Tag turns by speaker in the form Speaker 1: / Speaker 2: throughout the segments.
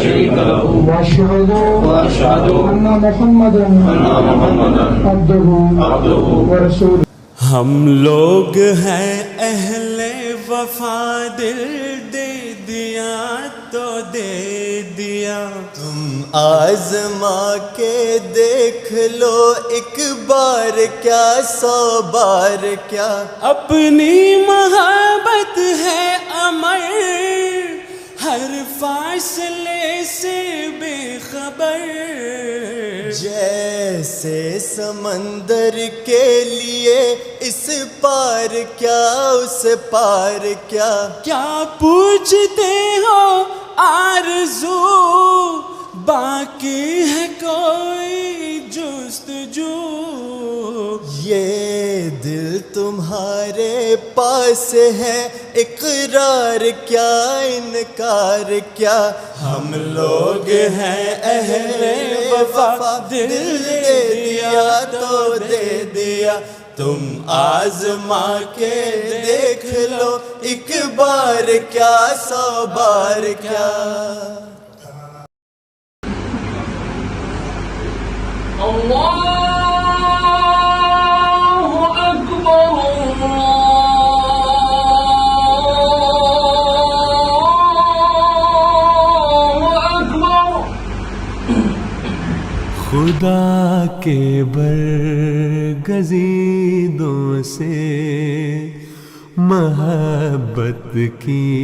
Speaker 1: شريك له
Speaker 2: وأشهد
Speaker 1: وأشهد
Speaker 2: أن محمدا عبده ورسوله.
Speaker 3: ہم لوگ ہیں اہل وفا، دل دے دیا تو دے دیا. تم آزما کے دیکھ لو ایک بار کیا، 100 بار کیا. اپنی محبت ہے امر، ہر فاصلے سے بے خبر. جیسے سمندر کے لیے اس پار کیا، اس پار کیا. کیا پوچھتے ہو آرزو، باقی ہے کوئی جستجو. یہ دل تمہارے پاس ہے، اقرار کیا انکار کیا. ہم لوگ ہیں اہل وفا، دل دے دیا تو دے دیا. تم آزما کے دیکھ لو ایک بار کیا، 100 بار کیا.
Speaker 4: اللہ اکبر اللہ اکبر.
Speaker 3: خدا کے برگزیدوں سے محبت کی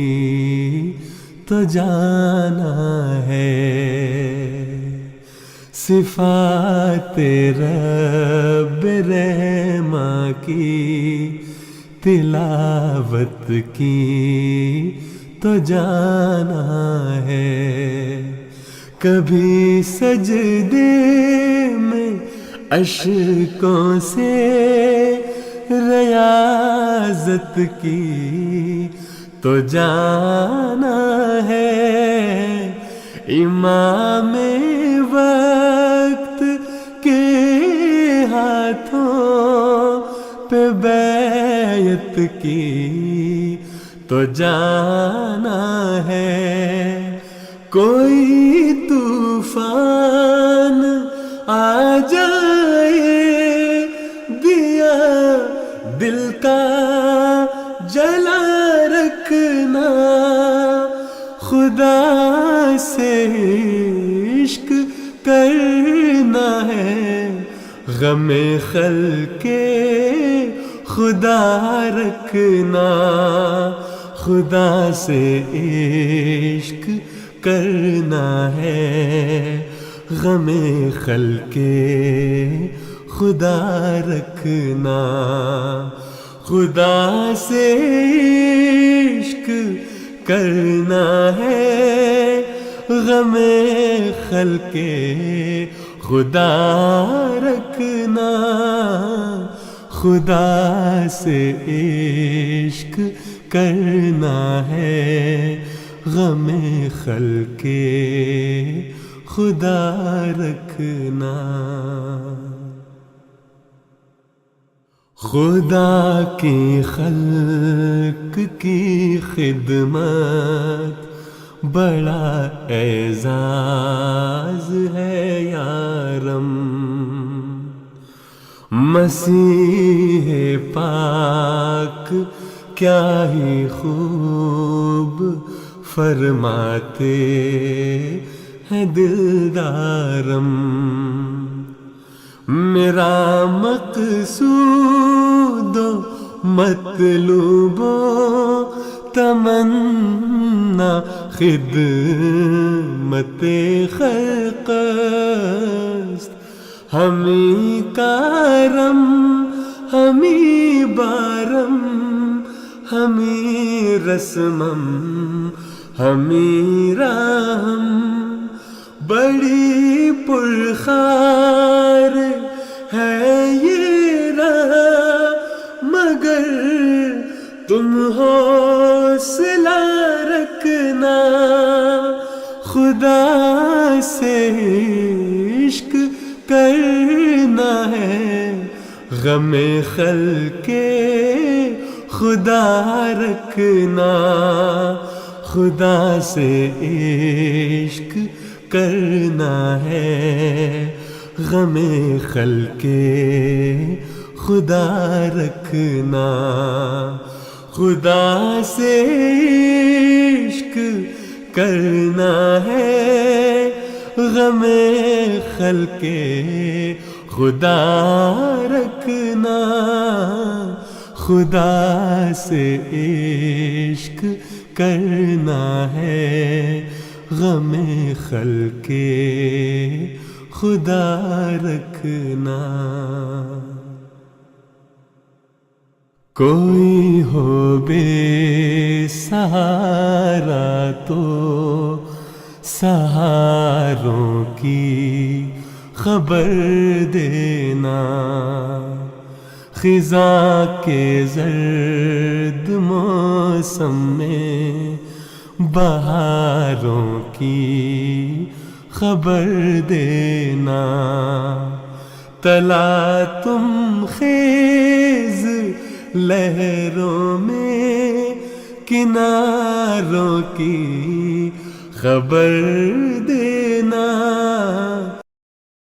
Speaker 3: تو جانا ہے، صفات رب رحماں کی تلاوت کی تو جانا ہے. کبھی سجدے میں اشکوں سے ریاضت کی تو جانا ہے. امام وقت کے ہاتھوں پہ بیعت کی تو جانا ہے. کوئی طوفان آ جائے، دیا دل کا جلا رکھنا. خدا سے عشق کرنا ہے، غم خلق خدا رکھنا. خدا سے عشق کرنا ہے، غم خلق خدا رکھنا. خدا سے عشق کرنا ہے، غم خلق خدا رکھنا. خدا سے عشق کرنا ہے، غم خلق خدا رکھنا. خدا کی خلق کی خدمت بڑا اعزاز ہے یارم. مسیح پاک کیا ہی خوب فرماتے ہیں دلدارم. میرا مقصود و مطلوب و تمنا خدمت خلق است. ہمیں کارم ہمیں بارم ہمیں رسمم ہمیں راہم. بڑی پرخار ہے یہ راہ مگر تم حوصلہ رکھنا. خدا سے عشق کرنا ہے، غم خلق خدا رکھنا. خدا سے عشق کرنا ہے، غم خلق خدا رکھنا، خدا سے عشق کرنا ہے، غم خلق خدا رکھنا، خدا سے عشق کرنا ہے، غم خلق خدا رکھنا۔ کوئی ہو بے سہارا تو سہاروں کی خبر دینا، خزاں کے زرد موسم میں بہاروں کی خبر دینا، تلا تم خیز لہروں میں کناروں کی خبر دینا،